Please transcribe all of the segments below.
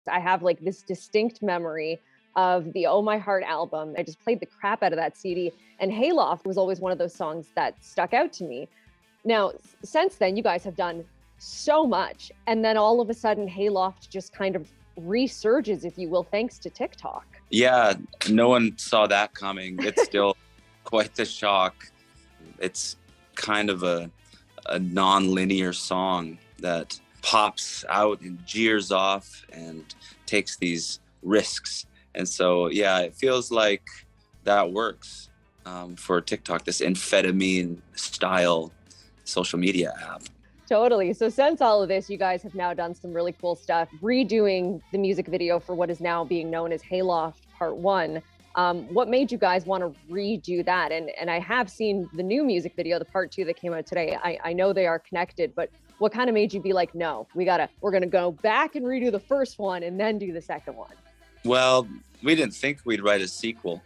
I have like this distinct memory of the Oh My Heart album. I just played the crap out of that CD. And Hayloft was always one of those songs that stuck out to me. Now, since then, you guys have done so much. And then all of a sudden, Hayloft just kind of resurges, if you will, thanks to TikTok. Yeah, no one saw that coming. It's still quite the shock. It's kind of a non-linear song that pops out and jeers off and takes these risks. And so, yeah, it feels like that works for TikTok, this amphetamine style social media app. Totally. So since all of this, you guys have now done some really cool stuff, redoing the music video for what is now being known as Hayloft Part 1. What made you guys want to redo that? And I have seen the new music video, the Part 2 that came out today. I know they are connected, but what kind of made you be like, no, we're going to go back and redo the first one and then do the second one? Well, we didn't think we'd write a sequel,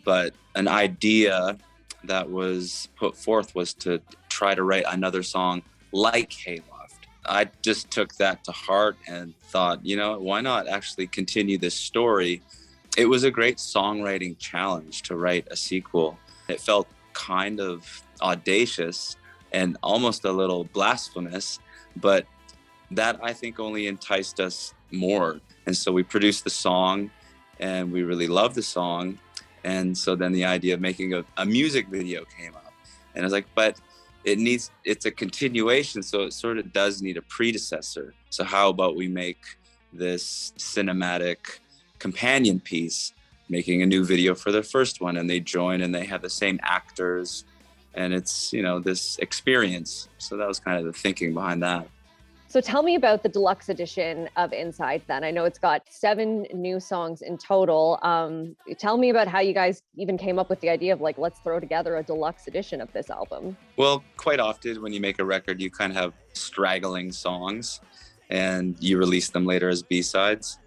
but an idea that was put forth was to try to write another song like Hayloft. I just took that to heart and thought, why not actually continue this story? It was a great songwriting challenge to write a sequel. It felt kind of audacious and almost a little blasphemous, but that I think only enticed us more. And so we produced the song and we really loved the song. And so then the idea of making a music video came up. And I was like, but it's a continuation, so it sort of does need a predecessor. So how about we make this cinematic companion piece, making a new video for the first one, and they join and they have the same actors, and it's, this experience. So that was kind of the thinking behind that. So tell me about the deluxe edition of Inside then. I know it's got 7 new songs in total. Tell me about how you guys even came up with the idea of like, let's throw together a deluxe edition of this album. Well, quite often when you make a record, you kind of have straggling songs and you release them later as B-sides,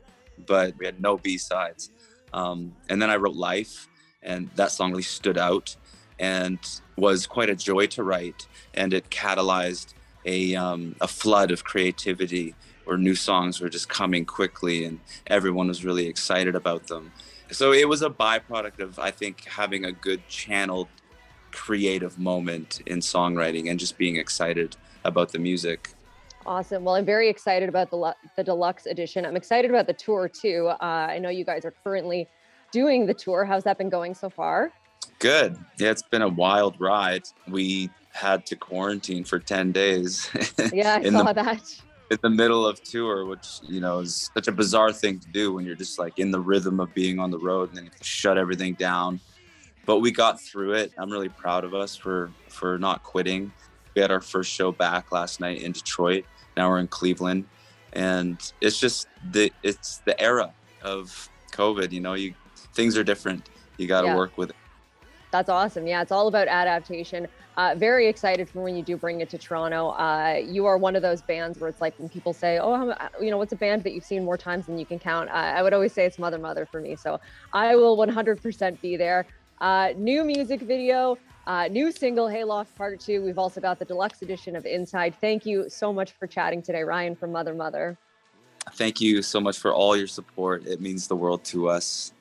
but we had no B-sides. And then I wrote Life, and that song really stood out and was quite a joy to write. And it catalyzed a flood of creativity where new songs were just coming quickly and everyone was really excited about them. So it was a byproduct of, I think, having a good channeled creative moment in songwriting and just being excited about the music. Awesome. Well, I'm very excited about the deluxe edition. I'm excited about the tour too. I know you guys are currently doing the tour. How's that been going so far? Good. Yeah, it's been a wild ride. We had to quarantine for 10 days. Yeah, I saw that. In the middle of tour, which, is such a bizarre thing to do when you're just like in the rhythm of being on the road and then you have to shut everything down. But we got through it. I'm really proud of us for not quitting. We had our first show back last night in Detroit. Now we're in Cleveland. And it's just it's the era of COVID. Things are different. You got to work with it. That's awesome. Yeah, it's all about adaptation. Very excited for when you do bring it to Toronto. You are one of those bands where it's like when people say, oh, what's a band that you've seen more times than you can count? I would always say it's Mother for me. So I will 100% be there. New music video, new single, Hayloft Part 2. We've also got the deluxe edition of Inside. Thank you so much for chatting today, Ryan from Mother. Thank you so much for all your support. It means the world to us.